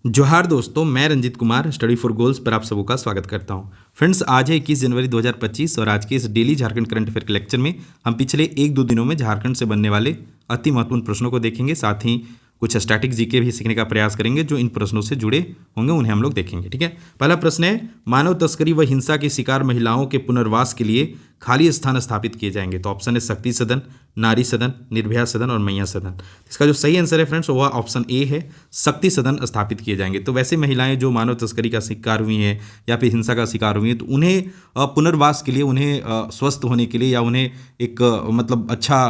जोहार दोस्तों, मैं Ranjit Kumar study for goals पर आप सबों का स्वागत करता हूं। फ्रेंड्स, आज है 21 जनवरी 2025 और आज के इस डेली झारखंड करंट अफेयर के लेक्चर में हम पिछले एक दो दिनों में झारखंड से बनने वाले अति महत्वपूर्ण प्रश्नों को देखेंगे। साथ ही कुछ स्टैटिक जीके भी सीखने का प्रयास करेंगे जो इन प्रश्नों से जुड़े होंगे, उन्हें हम लोग देखेंगे। ठीक है, पहला प्रश्न है, मानव तस्करी व हिंसा के शिकार महिलाओं के पुनर्वास के लिए खाली स्थान स्थापित किए जाएंगे। तो ऑप्शन है शक्ति सदन, नारी सदन, निर्भया सदन और मैया सदन। इसका जो सही आंसर है फ्रेंड्स वह ऑप्शन ए है, शक्ति सदन स्थापित किए जाएंगे। तो वैसे महिलाएं जो मानव तस्करी का शिकार हुई हैं या फिर हिंसा का शिकार हुई हैं, तो उन्हें पुनर्वास के लिए, उन्हें स्वस्थ होने के लिए या उन्हें एक मतलब अच्छा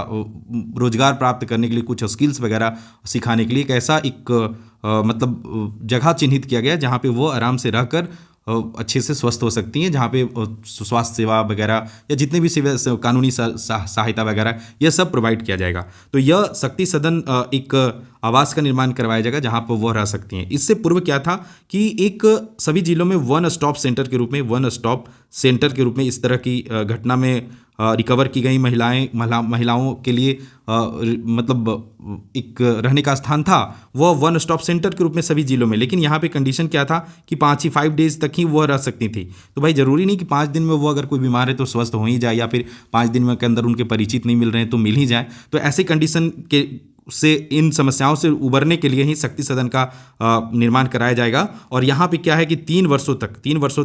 रोजगार प्राप्त करने के लिए कुछ स्किल्स वगैरह सिखाने के लिए एक ऐसा एक मतलब जगह चिन्हित किया गया जहाँ पे वो आराम से रहकर अच्छे से स्वस्थ हो सकती हैं, जहाँ पे स्वास्थ्य सेवा वगैरह या जितने भी सेवा कानूनी सहायता वगैरह यह सब प्रोवाइड किया जाएगा। तो यह शक्ति सदन एक आवास का निर्माण करवाया जाएगा जहाँ पर वह रह सकती हैं। इससे पूर्व क्या था कि एक सभी जिलों में वन स्टॉप सेंटर के रूप में इस तरह की घटना में रिकवर की गई महिलाओं के लिए मतलब एक रहने का स्थान था, वह वन स्टॉप सेंटर के रूप में सभी जिलों में। लेकिन यहाँ पे कंडीशन क्या था कि 5 डेज तक ही वह रह सकती थी। तो भाई ज़रूरी नहीं कि 5 दिन में वो अगर कोई बीमार है तो स्वस्थ हो ही जाए, या फिर 5 दिन में के अंदर उनके परिचित नहीं मिल रहे हैं तो मिल ही जाए। तो ऐसे कंडीशन के से इन समस्याओं से उबरने के लिए ही शक्ति सदन का निर्माण कराया जाएगा। और यहाँ पे क्या है कि 3 वर्षों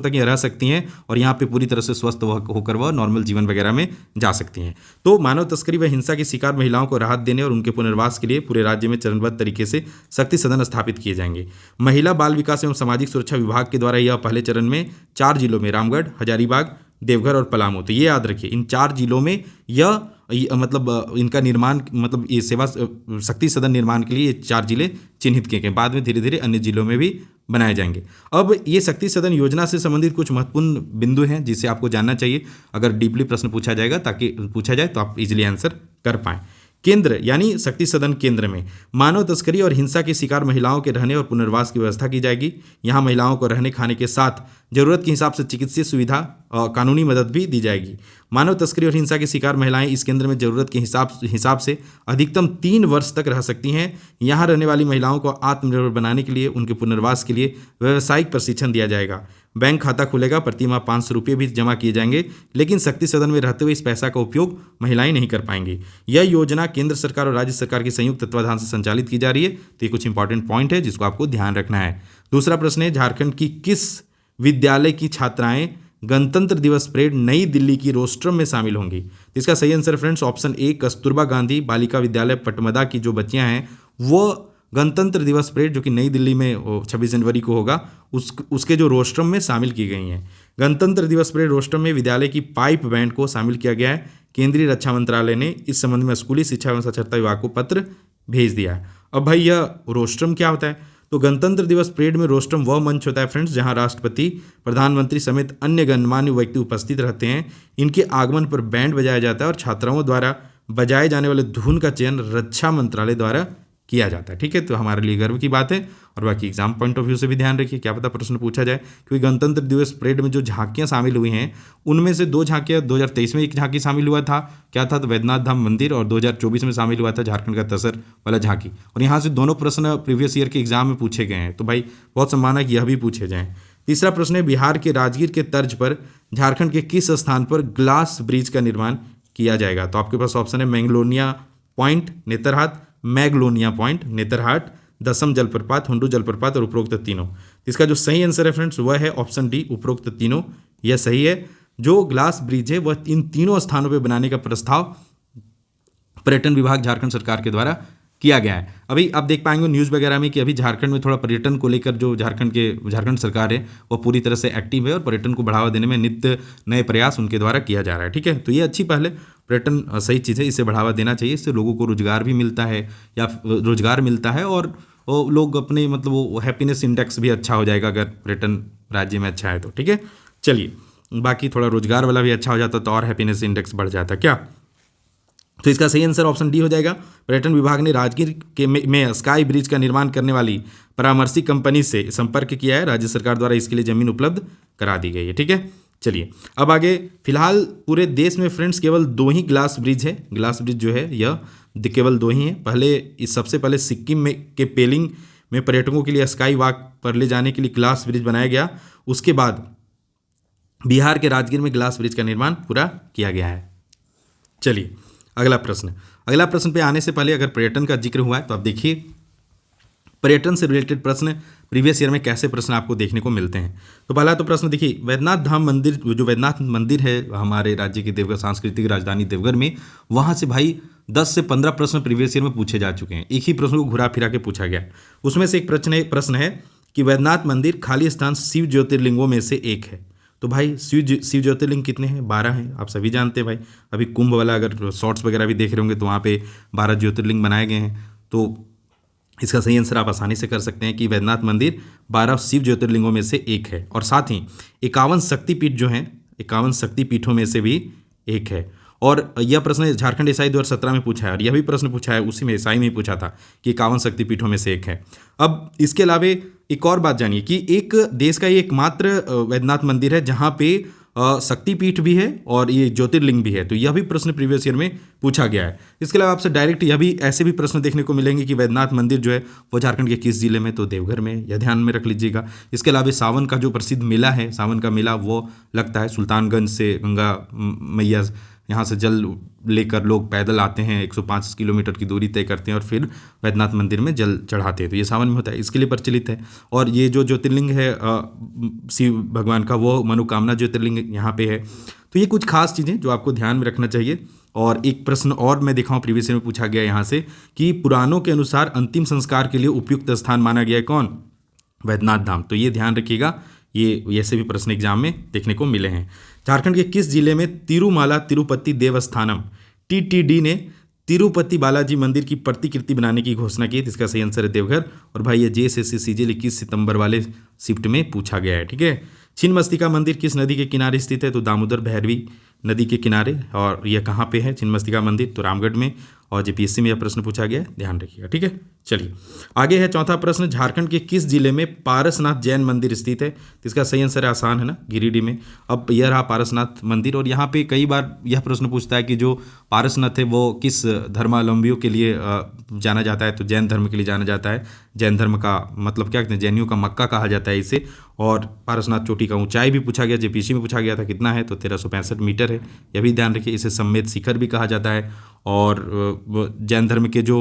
तक ये रह सकती हैं और यहाँ पे पूरी तरह से स्वस्थ होकर वह नॉर्मल जीवन वगैरह में जा सकती हैं। तो मानव तस्करी व हिंसा के शिकार महिलाओं को राहत देने और उनके पुनर्वास के लिए पूरे राज्य में चरणबद्ध तरीके से शक्ति सदन स्थापित किए जाएंगे। महिला बाल विकास एवं सामाजिक सुरक्षा विभाग के द्वारा यह पहले चरण में 4 जिलों में रामगढ़, हजारीबाग, देवघर और पलामू। तो ये याद रखिए, इन 4 जिलों में यह मतलब इनका निर्माण मतलब ये सेवा शक्ति सदन निर्माण के लिए ये 4 जिले चिन्हित किए गए। बाद में धीरे धीरे अन्य जिलों में भी बनाए जाएंगे। अब ये शक्ति सदन योजना से संबंधित कुछ महत्वपूर्ण बिंदु हैं जिसे आपको जानना चाहिए अगर डीपली प्रश्न पूछा जाए तो आप इजीली आंसर कर पाएं। केंद्र यानी शक्ति सदन केंद्र में मानव तस्करी और हिंसा के शिकार महिलाओं के रहने और पुनर्वास की व्यवस्था की जाएगी। यहाँ महिलाओं को रहने खाने के साथ जरूरत के हिसाब से चिकित्सीय सुविधा और कानूनी मदद भी दी जाएगी। मानव तस्करी और हिंसा के शिकार महिलाएं इस केंद्र में जरूरत के हिसाब से अधिकतम 3 वर्ष तक रह सकती हैं। यहाँ रहने वाली महिलाओं को आत्मनिर्भर बनाने के लिए उनके पुनर्वास के लिए व्यावसायिक प्रशिक्षण दिया जाएगा। बैंक खाता खुलेगा, प्रति माह 500 रुपये भी जमा किए जाएंगे। लेकिन शक्ति सदन में रहते हुए इस पैसा का उपयोग महिलाएं नहीं कर पाएंगी। यह योजना केंद्र सरकार और राज्य सरकार के संयुक्त तत्वाधान से संचालित की जा रही है। तो ये कुछ इंपॉर्टेंट पॉइंट है जिसको आपको ध्यान रखना है। दूसरा प्रश्न है, झारखंड की किस विद्यालय की छात्राएं गणतंत्र दिवस परेड नई दिल्ली की रोस्ट्रम में शामिल होंगी? तो इसका सही answer friends option A, Kasturba Gandhi Balika Vidyalaya Patamda की जो बच्चियां हैं वो गणतंत्र दिवस परेड जो कि नई दिल्ली में 26 जनवरी को होगा उसके जो रोस्ट्रम में शामिल की गई हैं। गणतंत्र दिवस परेड रोस्ट्रम में विद्यालय की पाइप बैंड को शामिल किया गया है। केंद्रीय रक्षा मंत्रालय ने इस संबंध में स्कूली शिक्षा एवं साक्षरता विभाग को पत्र भेज दिया है। अब भाई यह रोस्ट्रम क्या होता है? तो गणतंत्र दिवस परेड में रोस्ट्रम वह मंच होता है फ्रेंड्स जहां राष्ट्रपति, प्रधानमंत्री समेत अन्य गणमान्य व्यक्ति उपस्थित रहते हैं। इनके आगमन पर बैंड बजाया जाता है और छात्राओं द्वारा बजाए जाने वाले धुन का चयन रक्षा मंत्रालय द्वारा किया जाता है। ठीक है, तो हमारे लिए गर्व की बात है। और बाकी एग्जाम पॉइंट ऑफ व्यू से भी ध्यान रखिए, क्या पता प्रश्न पूछा जाए, क्योंकि गणतंत्र दिवस परेड में जो झांकियां शामिल हुई हैं उनमें से 2 झांकियां 2023 में एक झांकी शामिल हुआ था, क्या था? तो वैद्यनाथ धाम मंदिर, और 2024 में शामिल हुआ था झारखंड का तसर वाला झांकी। और यहाँ से दोनों प्रश्न प्रीवियस ईयर के एग्जाम में पूछे गए हैं, तो भाई बहुत संभावना है कि यह भी पूछे जाएँ। तीसरा प्रश्न है, बिहार के राजगीर के तर्ज पर झारखंड के किस स्थान पर ग्लास ब्रिज का निर्माण किया जाएगा? तो आपके पास ऑप्शन है मैंगलोनिया पॉइंट नेतरहाट, मैग्लोनिया पॉइंट नेतरहाट, दसम जलप्रपात, हुंडू जलप्रपात और उपरोक्त तीनों। इसका जो सही आंसर है फ्रेंड्स वह है ऑप्शन डी, उपरोक्त तीनों। यह सही है। जो ग्लास ब्रिज है वह इन तीनों स्थानों पर बनाने का प्रस्ताव पर्यटन विभाग झारखंड सरकार के द्वारा किया गया है। अभी आप देख पाएंगे न्यूज़ वगैरह में कि अभी झारखंड में थोड़ा पर्यटन को लेकर जो झारखंड सरकार है वह पूरी तरह से एक्टिव है और पर्यटन को बढ़ावा देने में नित्य नए प्रयास उनके द्वारा किया जा रहा है। ठीक है, तो ये अच्छी पहल है, पर्यटन सही चीज़ है, इसे बढ़ावा देना चाहिए। इससे लोगों को रोजगार भी मिलता है और लोग अपने मतलब वो हैप्पीनेस इंडेक्स भी अच्छा हो जाएगा अगर पर्यटन राज्य में अच्छा है तो। ठीक है, चलिए, बाकी थोड़ा रोजगार वाला भी अच्छा हो जाता तो और हैप्पीनेस इंडेक्स बढ़ जाता क्या? तो इसका सही आंसर ऑप्शन डी हो जाएगा। पर्यटन विभाग ने राजगीर के में स्काई ब्रिज का निर्माण करने वाली परामर्शी कंपनी से संपर्क किया है। राज्य सरकार द्वारा इसके लिए जमीन उपलब्ध करा दी गई है। ठीक है, चलिए अब आगे। फिलहाल पूरे देश में फ्रेंड्स केवल 2 ही ग्लास ब्रिज है। ग्लास ब्रिज जो है यह केवल 2 ही हैं। सबसे पहले सिक्किम में के पेलिंग में पर्यटकों के लिए स्काई वॉक पर ले जाने के लिए ग्लास ब्रिज बनाया गया। उसके बाद बिहार के राजगीर में ग्लास ब्रिज का निर्माण पूरा किया गया है। चलिए अगला प्रश्न पे आने से पहले अगर पर्यटन का जिक्र हुआ है तो आप देखिए पर्यटन से रिलेटेड प्रश्न प्रीवियस ईयर में कैसे प्रश्न आपको देखने को मिलते हैं। तो पहला तो प्रश्न देखिए, वैद्यनाथ धाम मंदिर, जो वैद्यनाथ मंदिर है हमारे राज्य की देवघर सांस्कृतिक राजधानी देवघर में, वहाँ से भाई 10 से 15 प्रश्न प्रीवियस ईयर में पूछे जा चुके हैं। एक ही प्रश्न को घुरा फिरा के पूछा गया। उसमें से एक प्रश्न है कि वैद्यनाथ मंदिर खाली स्थान शिव ज्योतिर्लिंगों में से एक है। तो भाई शिव ज्योतिर्लिंग कितने हैं? 12 हैं, आप सभी जानते हैं भाई। अभी कुंभ वाला अगर शॉर्ट्स वगैरह भी देख रहे होंगे तो वहाँ पे 12 ज्योतिर्लिंग बनाए गए हैं। तो इसका सही आंसर आप आसानी से कर सकते हैं कि वैद्यनाथ मंदिर 12 शिव ज्योतिर्लिंगों में से एक है। और साथ ही 51 शक्तिपीठ जो हैं, 51 शक्तिपीठों में से भी एक है। और यह प्रश्न झारखंड ईसाई 2017 में पूछा है, और यह भी प्रश्न पूछा है उसी में ईसाई में ही पूछा था कि 51 शक्तिपीठों में से एक है। अब इसके अलावा एक और बात जानिए कि एक देश का ये एकमात्र वैद्यनाथ मंदिर है जहाँ पे शक्तिपीठ भी है और ये ज्योतिर्लिंग भी है। तो यह भी प्रश्न प्रीवियस ईयर में पूछा गया है। इसके अलावा आपसे डायरेक्ट यह भी ऐसे भी प्रश्न देखने को मिलेंगे कि वैद्यनाथ मंदिर जो है वो झारखंड के किस जिले में? तो देवघर में, यह ध्यान में रख लीजिएगा। इसके अलावा सावन का जो प्रसिद्ध मेला है, सावन का मेला, वो लगता है सुल्तानगंज से गंगा मैया, यहाँ से जल लेकर लोग पैदल आते हैं, 105 किलोमीटर की दूरी तय करते हैं और फिर वैद्यनाथ मंदिर में जल चढ़ाते हैं। तो ये सावन में होता है, इसके लिए प्रचलित है। और ये जो ज्योतिर्लिंग है शिव भगवान का, वो मनोकामना ज्योतिर्लिंग यहाँ पे है। तो ये कुछ खास चीज़ें जो आपको ध्यान में रखना चाहिए। और एक प्रश्न और मैं दिखाऊँ प्रीवियस में पूछा गया यहाँ से कि पुराणों के अनुसार अंतिम संस्कार के लिए उपयुक्त स्थान माना गया है कौन? वैद्यनाथ धाम। तो ये ध्यान रखिएगा, ये ऐसे भी प्रश्न एग्जाम में देखने को मिले हैं। झारखंड के किस जिले में तिरुमाला तिरुपति देवस्थानम TTD ने तिरुपति बालाजी मंदिर की प्रतिकृति बनाने की घोषणा की? इसका सही आंसर है देवघर। और भाई ये JSSC CGL 21 सितंबर वाले शिफ्ट में पूछा गया है, ठीक है। छिन्नमस्तिका मंदिर किस नदी के किनारे स्थित है? तो दामोदर भैरवी नदी के किनारे। और यह कहाँ पे है छिन्नमस्तिका मंदिर? तो रामगढ़ में। और JPSC में यह प्रश्न पूछा गया है, ध्यान रखिएगा, ठीक है। चलिए आगे है चौथा प्रश्न, झारखंड के किस जिले में पारसनाथ जैन मंदिर स्थित है? तो इसका सही आंसर है, आसान है ना, गिरिडीह में। अब यह रहा पारसनाथ मंदिर। और यहाँ पे कई बार यह प्रश्न पूछता है कि जो पारसनाथ है वो किस धर्मावलंबियों के लिए जाना जाता है? तो जैन धर्म के लिए जाना जाता है। जैन धर्म का मतलब क्या कहते हैं, जैनियों का मक्का कहा जाता है इसे। और पारसनाथ चोटी का ऊंचाई भी पूछा गया, JPSC में पूछा गया था, कितना है? तो 1365 मीटर है। यह भी ध्यान रखिए। इसे सम्मेद शिखर भी कहा जाता है। और जैन धर्म के जो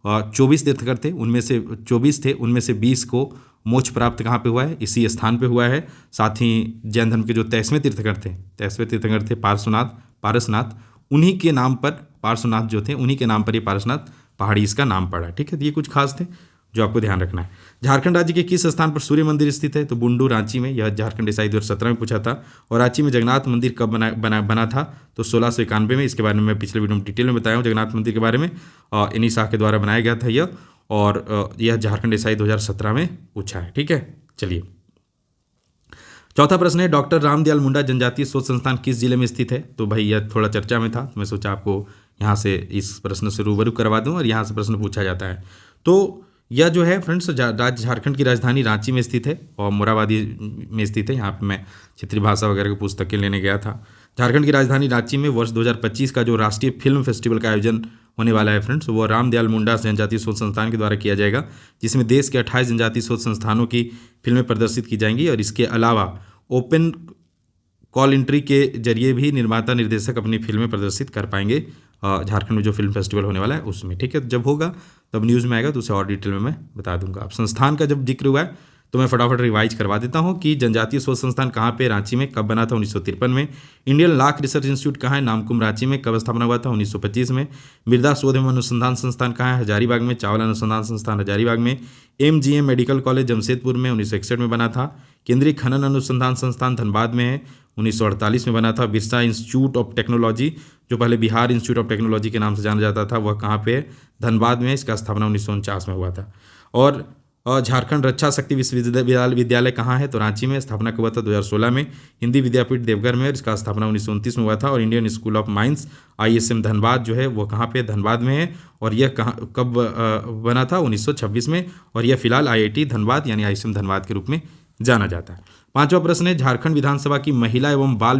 24 तीर्थंकर थे उनमें से 24 थे, उनमें से 20 को मोक्ष प्राप्त कहाँ पे हुआ है? इसी स्थान पे हुआ है। साथ ही जैन धर्म के जो 23वें तीर्थंकर थे पारसनाथ, उन्हीं के नाम पर पार्श्वनाथ जो थे, उन्हीं के नाम पर ये पारसनाथ पहाड़ी इसका नाम पड़ा, ठीक है। तो ये कुछ खास थे जो आपको ध्यान रखना है। झारखंड राज्य के किस स्थान पर सूर्य मंदिर स्थित है? तो बुंडू, रांची में। यह झारखंड ईसाई 2017 में पूछा था। और रांची में जगन्नाथ मंदिर कब बना था? तो 1691 में। इसके बारे में मैं पिछले वीडियो में डिटेल में बताया हूँ जगन्नाथ मंदिर के बारे में। इन्हीं शाह के द्वारा बनाया गया था यह। और यह झारखंड ईसाई 2017 में पूछा है, ठीक है। चलिए चौथा प्रश्न है, डॉक्टर रामदयाल मुंडा जनजातीय शोध संस्थान किस जिले में स्थित है? तो भाई यह थोड़ा चर्चा में था, तो मैं सोचा आपको यहाँ से इस प्रश्न से रूबरू करवा दूँ और यहाँ से प्रश्न पूछा जाता है। तो यह जो है फ्रेंड्स झारखंड की राजधानी रांची में स्थित है और मोराबादी में स्थित है। यहाँ पे मैं क्षेत्रीय भाषा वगैरह की पुस्तकें लेने गया था। झारखंड की राजधानी रांची में वर्ष 2025 का जो राष्ट्रीय फिल्म फेस्टिवल का आयोजन होने वाला है फ्रेंड्स, वो रामदयाल मुंडा जनजातीय शोध संस्थान के द्वारा किया जाएगा, जिसमें देश के 28 जनजातीय शोध संस्थानों की फिल्में प्रदर्शित की जाएंगी। और इसके अलावा ओपन कॉल एंट्री के जरिए भी निर्माता निर्देशक अपनी फिल्में प्रदर्शित कर पाएंगे झारखंड में जो फिल्म फेस्टिवल होने वाला है उसमें, ठीक है। जब होगा तब न्यूज़ में आएगा तो उसे और डिटेल में मैं बता दूंगा। अब संस्थान का जब जिक्र हुआ है तो मैं फटाफट रिवाइज करवा देता हूं कि जनजातीय शोध संस्थान कहाँ पे? रांची में। कब बना था? 1953 में। इंडियन लाख रिसर्च इंस्टीट्यूट कहाँ है? नामकुम, रांची में। कब स्थापना हुआ था? 1925 में। मृदा शोध एवं अनुसंधान संस्थान कहाँ है? हजारीबाग में। चावल अनुसंधान संस्थान हजारीबाग में। MGM मेडिकल कॉलेज जमशेदपुर में 1961 में बना था। केंद्रीय खनन अनुसंधान संस्थान धनबाद में है, 1948 में बना था। बिरसा इंस्टीट्यूट ऑफ टेक्नोलॉजी, जो पहले बिहार इंस्टीट्यूट ऑफ टेक्नोलॉजी के नाम से जाना जाता था, वह कहाँ पे है? धनबाद में। इसका स्थापना 1949 में हुआ था। और झारखंड रक्षा शक्ति विश्वविद्यालय कहाँ है? तो रांची में। स्थापना कब हुआ था? 2016 में। हिंदी विद्यापीठ देवघर में, इसका स्थापना 1929 में हुआ था। और Indian school of mines ISM Dhanbad जो है वो कहाँ पे? धनबाद में है। और यह कब बना था? 1926 में। और यह फिलहाल IIT धनबाद यानी ISM धनबाद के रूप में जाना जाता है। पांचवा प्रश्न है, झारखंड विधानसभा की महिला एवं बाल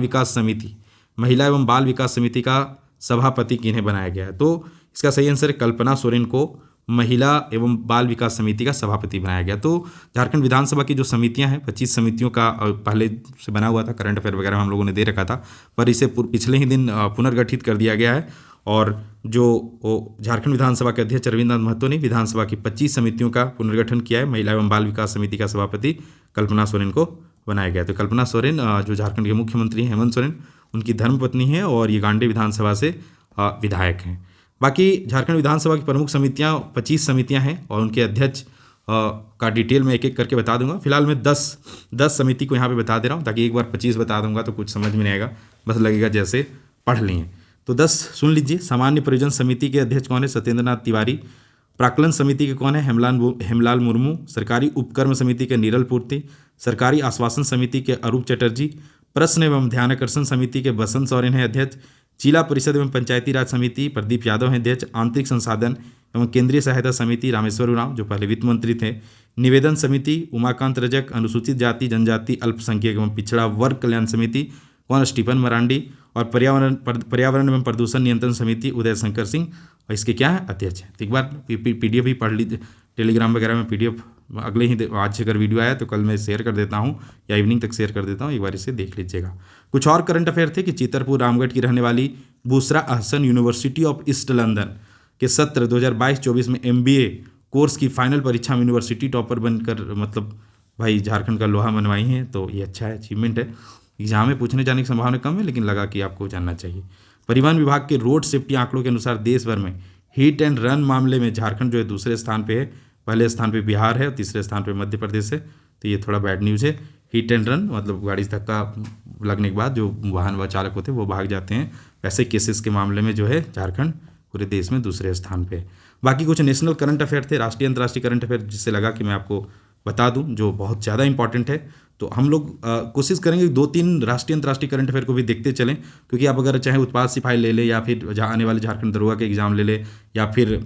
विकास समिति का सभापति किन्हें बनाया गया है? तो इसका सही आंसर है कल्पना सोरेन को महिला एवं बाल विकास समिति का सभापति बनाया गया। तो झारखंड विधानसभा की जो समितियां हैं 25 समितियों का पहले से बना हुआ था, करंट अफेयर वगैरह हम लोगों ने दे रखा था, पर इसे पिछले ही दिन पुनर्गठित कर दिया गया है। और जो झारखंड विधानसभा के अध्यक्ष रविन्द्रनाथ महतो ने विधानसभा की 25 समितियों का पुनर्गठन किया है। महिला एवं बाल विकास समिति का सभापति कल्पना सोरेन को बनाया गया। तो कल्पना सोरेन जो झारखंड के मुख्यमंत्री हैं हेमंत सोरेन, उनकी धर्मपत्नी है और ये गांडे विधानसभा से विधायक हैं। बाकी झारखंड विधानसभा की प्रमुख समितियां 25 समितियां हैं और उनके अध्यक्ष का डिटेल में एक एक करके बता दूंगा। फिलहाल मैं 10 समिति को यहाँ पे बता दे रहा हूँ, ताकि एक बार 25 बता दूंगा तो कुछ समझ में नहीं आएगा, बस लगेगा जैसे पढ़ लिए। तो 10 सुन लीजिए। सामान्य परियोजना समिति के अध्यक्ष कौन है? सत्येंद्रनाथ तिवारी। प्राक्कलन समिति के कौन है? हेमलाल मुर्मू। सरकारी उपक्रम समिति के नीरल पूर्ति। सरकारी आश्वासन समिति के अरूप चटर्जी। प्रश्न एवं ध्यानाकर्षण समिति के बसंत सोरेन है अध्यक्ष। जिला परिषद एवं पंचायती राज समिति प्रदीप यादव हैं अध्यक्ष। आंतरिक संसाधन एवं केंद्रीय सहायता समिति रामेश्वर उरांव, जो पहले वित्त मंत्री थे। निवेदन समिति उमाकांत रजक। अनुसूचित जाति जनजाति अल्पसंख्यक एवं पिछड़ा वर्ग कल्याण समिति कौन? स्टीफन मरांडी। और पर्यावरण एवं प्रदूषण नियंत्रण समिति उदय शंकर सिंह, और इसके क्या है? अध्यक्ष हैं। तो एक बार PDF भी पढ़ लीजिए, टेलीग्राम वगैरह में PDF अगले ही आज से अगर वीडियो आया तो कल मैं शेयर कर देता हूँ या इवनिंग तक शेयर कर देता हूँ, एक बार इसे देख लीजिएगा। कुछ और करंट अफेयर थे कि चितरपुर रामगढ़ की रहने वाली Bushra Ahsan university of east London के सत्र 2022-24 में MBA कोर्स की फाइनल परीक्षा में यूनिवर्सिटी टॉपर बनकर मतलब भाई झारखंड का लोहा मनवाई हैं। तो ये अच्छा है, अचीवमेंट है। एग्जाम में पूछने जाने की संभावना कम है, लेकिन लगा कि आपको जानना चाहिए। परिवहन विभाग के रोड सेफ्टी आंकड़ों के अनुसार देश भर में हिट एंड रन मामले में झारखंड जो है दूसरे स्थान पे है। पहले स्थान पे बिहार है और तीसरे स्थान पे मध्य प्रदेश है। तो ये थोड़ा बैड न्यूज़ है। हिट एंड रन मतलब गाड़ी से धक्का लगने के बाद जो वाहन व चालक होते हैं वो भाग जाते हैं, वैसे केसेस के मामले में जो है झारखंड पूरे देश में दूसरे स्थान पे है। बाकी कुछ नेशनल करंट अफेयर थे, राष्ट्रीय अंतर्राष्ट्रीय करंट अफेयर, जिससे लगा कि मैं आपको बता दूं, जो बहुत ज़्यादा इंपॉर्टेंट है। तो हम लोग कोशिश करेंगे 2-3 राष्ट्रीय अंतर्राष्ट्रीय करंट अफेयर को भी देखते चलें, क्योंकि आप अगर चाहे उत्पाद सिपाही ले ले, या फिर आने वाले झारखंड दरोगा के एग्जाम ले ले, या फिर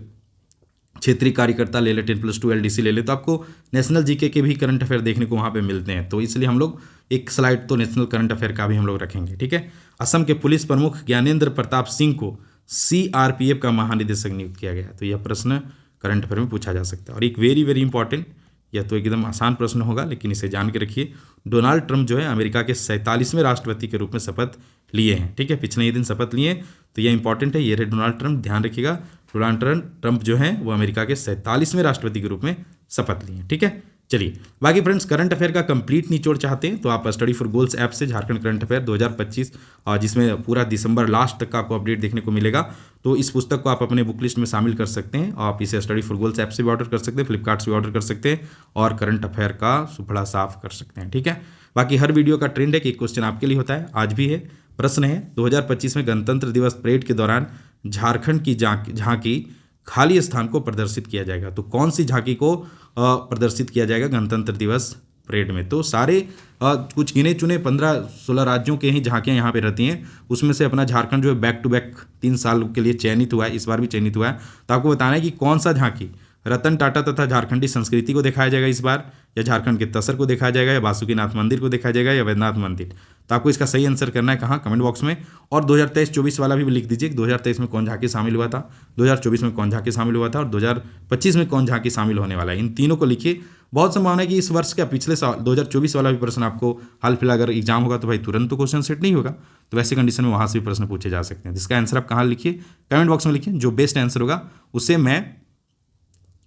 क्षेत्रीय कार्यकर्ता ले ले, 10+2 LDC ले ले, तो आपको नेशनल जीके के भी करंट अफेयर देखने को वहाँ पे मिलते हैं। तो इसलिए हम लोग एक स्लाइड तो नेशनल करंट अफेयर का भी हम लोग रखेंगे, ठीक है। असम के पुलिस प्रमुख ज्ञानेंद्र प्रताप सिंह को CRPF का महानिदेशक नियुक्त किया गया। तो यह प्रश्न करंट अफेयर में पूछा जा सकता है। और एक वेरी वेरी इंपॉर्टेंट, यह तो एकदम आसान प्रश्न होगा, लेकिन इसे जान के रखिए। डोनाल्ड ट्रंप जो है अमेरिका के 47वें राष्ट्रपति के रूप में शपथ लिए हैं, ठीक है। पिछले ही दिन शपथ लिए, तो यह इंपॉर्टेंट है। ये रहे डोनाल्ड ट्रंप, ध्यान रखिएगा। डोनाल्ड ट्रंप जो है वो अमेरिका के 47वें राष्ट्रपति के रूप में शपथ लिए हैं, ठीक है। चलिए बाकी फ्रेंड्स, करंट अफेयर का कंप्लीट निचोड़ चाहते हैं तो आप स्टडी फॉर गोल्स ऐप से झारखंड करंट अफेयर 2025, जिसमें पूरा दिसंबर लास्ट तक का आपको अपडेट देखने को मिलेगा, तो इस पुस्तक को आप अपने बुक लिस्ट में शामिल कर सकते हैं। आप इसे स्टडी फॉर गोल्स ऐप से भी ऑर्डर कर सकते हैं, फ्लिपकार्ट से भी ऑर्डर कर सकते हैं, और करंट अफेयर का सुपड़ा साफ कर सकते हैं, ठीक है। बाकी हर वीडियो का ट्रेंड है कि एक क्वेश्चन आपके लिए होता है, आज भी है। प्रश्न है 2025 में गणतंत्र दिवस परेड के दौरान झारखंड की झांकी खाली स्थान को प्रदर्शित किया जाएगा। तो कौन सी झांकी को प्रदर्शित किया जाएगा गणतंत्र दिवस परेड में? तो सारे कुछ गिने चुने 15-16 राज्यों के ही झांकियाँ यहाँ पे रहती हैं, उसमें से अपना झारखंड जो है बैक टू बैक 3 साल के लिए चयनित हुआ है, इस बार भी चयनित हुआ है। तो आपको बताना है कि कौन सा झांकी रतन टाटा तथा झारखंडी संस्कृति को दिखाया जाएगा इस बार, या झारखंड के तसर को दिखाया जाएगा, या बासुकीनाथ मंदिर को दिखाया जाएगा, या वैद्यनाथ मंदिर। तो आपको इसका सही आंसर करना है कहाँ? कमेंट बॉक्स में। और 2023-24 वाला भी लिख दीजिए, 2023 में कौन झांकी शामिल हुआ था, 2024 में कौन झांकी शामिल हुआ था, और 2025 में कौन झांकी शामिल होने वाला है। इन तीनों को लिखिए। बहुत संभावना है कि इस वर्ष का पिछले साल 2024 वाला भी प्रश्न आपको हाल फिलहाल अगर एग्जाम होगा तो भाई तुरंत तो क्वेश्चन सेट नहीं होगा, तो वैसे कंडीशन में वहाँ से भी प्रश्न पूछे जा सकते हैं। जिसका आंसर आप कहाँ लिखिए? कमेंट बॉक्स में लिखिए। जो बेस्ट आंसर होगा उसे मैं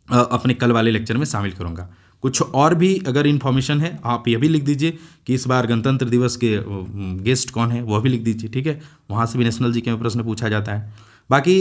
अपने कल वाले लेक्चर में शामिल करूंगा। कुछ और भी अगर इन्फॉर्मेशन है आप ये भी लिख दीजिए कि इस बार गणतंत्र दिवस के गेस्ट कौन है, वह भी लिख दीजिए, ठीक है। वहाँ से भी नेशनल जीके में प्रश्न पूछा जाता है। बाकी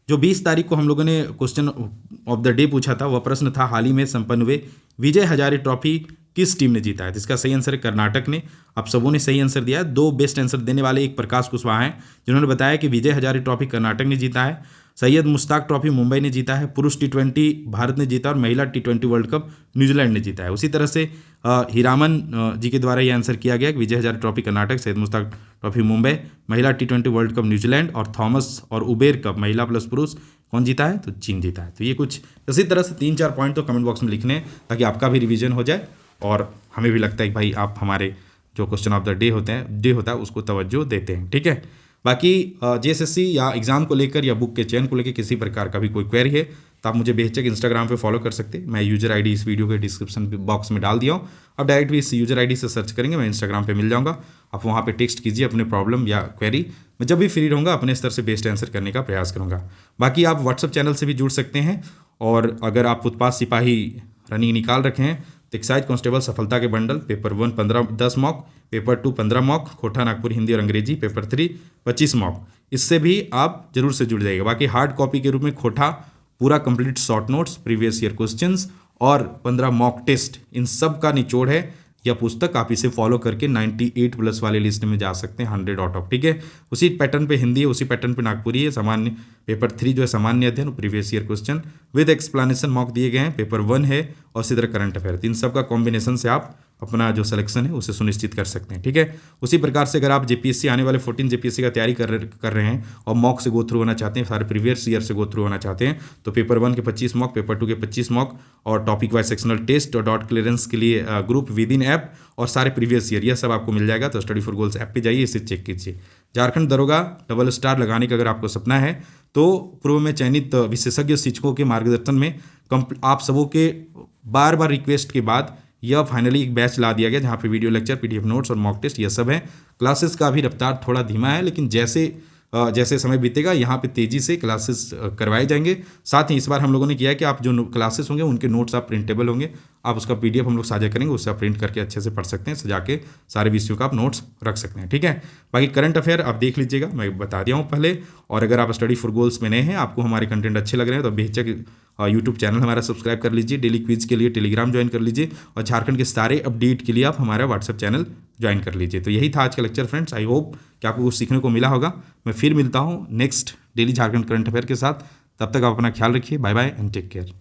जो 20 तारीख को हम लोगों ने क्वेश्चन ऑफ द डे पूछा था, वह प्रश्न था हाल ही में संपन्न हुए विजय हजारे ट्रॉफी किस टीम ने जीता है? तो इसका सही आंसर है कर्नाटक ने। आप सबों ने सही आंसर दिया है। 2 बेस्ट आंसर देने वाले एक प्रकाश कुशवाहा हैं, जिन्होंने बताया कि विजय हजारे ट्रॉफी कर्नाटक ने जीता है। सैयद मुश्ताक ट्रॉफी मुंबई ने जीता है। पुरुष T20 भारत ने जीता, और महिला T20 वर्ल्ड कप न्यूजीलैंड ने जीता है। उसी तरह से हीरामन जी के द्वारा यह आंसर किया गया कि विजय हजारे ट्रॉफी कर्नाटक, सैयद मुश्ताक ट्रॉफी मुंबई, महिला T20 वर्ल्ड कप न्यूजीलैंड, और थॉमस और उबेर कप महिला प्लस पुरुष कौन जीता है? तो चीन जीता है। तो ये कुछ इसी तरह से 3-4 पॉइंट तो कमेंट बॉक्स में लिखने हैं, ताकि आपका भी रिवीजन हो जाए, और हमें भी लगता है कि भाई आप हमारे जो क्वेश्चन ऑफ द डे होता है उसको तवज्जो देते हैं, ठीक है। बाकी JSSC या एग्ज़ाम को लेकर या बुक के चयन को लेकर किसी प्रकार का भी कोई क्वेरी है तो आप मुझे बेहिचक इंस्टाग्राम पे फॉलो कर सकते हैं। मैं यूजर आईडी इस वीडियो के डिस्क्रिप्शन बॉक्स में डाल दिया हूँ। आप डायरेक्ट भी इस यूजर आईडी से सर्च करेंगे, मैं इंस्टाग्राम पे मिल जाऊँगा। आप वहाँ पे टेक्स्ट कीजिए अपने प्रॉब्लम या क्वेरी, मैं जब भी फ्री रहूँगा अपने स्तर से बेस्ट आंसर करने का प्रयास करूँगा। बाकी आप व्हाट्सअप चैनल से भी जुड़ सकते हैं, और अगर आप उत्पाद सिपाही रनिंग निकाल रखे हैं तो एक्साइज कांस्टेबल सफलता के बंडल, paper 1 10 mock, paper 2 15 mock, Kota Nagpur Hindi और अंग्रेजी, पेपर 3 25 मॉक, इससे भी आप जरूर से जुड़ जाइएगा। बाकी हार्ड कॉपी के रूप में कोटा पूरा complete short notes, previous year questions और 15 मॉक टेस्ट, इन सब का निचोड़ है यह पुस्तक। आप इसे फॉलो करके 98+ वाले लिस्ट में जा सकते हैं, 100 आउट ऑफ, ठीक है। उसी पैटर्न पे हिंदी है, उसी पैटर्न पे नागपुरी है। सामान्य पेपर 3 जो है सामान्य अध्ययन, previous year question with explanation mock दिए गए हैं। पेपर 1 है और इसी तरह करंट अफेयर। इन सब का कॉम्बिनेशन से आप अपना जो सिलेक्शन है उसे सुनिश्चित कर सकते हैं, ठीक है। उसी प्रकार से अगर आप जेपीएससी आने वाले 14 जेपीएससी का तैयारी कर रहे हैं और मॉक से गो थ्रू होना चाहते हैं, सारे प्रीवियस ईयर से गो थ्रू होना चाहते हैं, तो पेपर 1 के 25 मॉक, पेपर 2 के 25 मॉक और टॉपिक वाइज सेक्शनल टेस्ट और डॉट क्लियरेंस के लिए ग्रुप विद इन ऐप और सारे प्रीवियस ईयर, यह सब आपको मिल जाएगा। तो स्टडी फॉर गोल्स ऐप पे जाइए, इसे चेक कीजिए। झारखंड दरोगा डबल स्टार लगाने का अगर आपको सपना है तो पूर्व में चयनित विशेषज्ञ शिक्षकों के मार्गदर्शन में आप सबों के बार बार रिक्वेस्ट के बाद यह फाइनली एक बैच ला दिया गया, जहाँ पे वीडियो लेक्चर, पीडीएफ नोट्स और मॉक टेस्ट ये सब है। क्लासेस का भी रफ्तार थोड़ा धीमा है, लेकिन जैसे समय बीतेगा यहाँ पे तेज़ी से क्लासेस करवाए जाएंगे। साथ ही इस बार हम लोगों ने किया है कि आप जो क्लासेस होंगे उनके नोट्स आप प्रिंटेबल होंगे, आप उसका पीडीएफ हम लोग साझा करेंगे, उससे आप प्रिंट करके अच्छे से पढ़ सकते हैं, सजा के सारे विषयों का आप नोट्स रख सकते हैं, ठीक है। बाकी करंट अफेयर आप देख लीजिएगा, मैं बता दिया हूँ पहले। और अगर आप स्टडी फॉर गोल्स में नए हैं, आपको हमारे कंटेंट अच्छे लग रहे हैं, तो बेहिचक यूट्यूब चैनल हमारा सब्सक्राइब कर लीजिए। डेली क्विज के लिए टेलीग्राम ज्वाइन कर लीजिए, और झारखंड के सारे अपडेट के लिए आप हमारा व्हाट्सएप चैनल ज्वाइन कर लीजिए। तो यही था आज का लेक्चर फ्रेंड्स। आई होप कि आपको कुछ सीखने को मिला होगा। मैं फिर मिलता हूँ next daily Jharkhand current affair के साथ। तब तक आप अपना ख्याल रखिए। Bye bye and take care.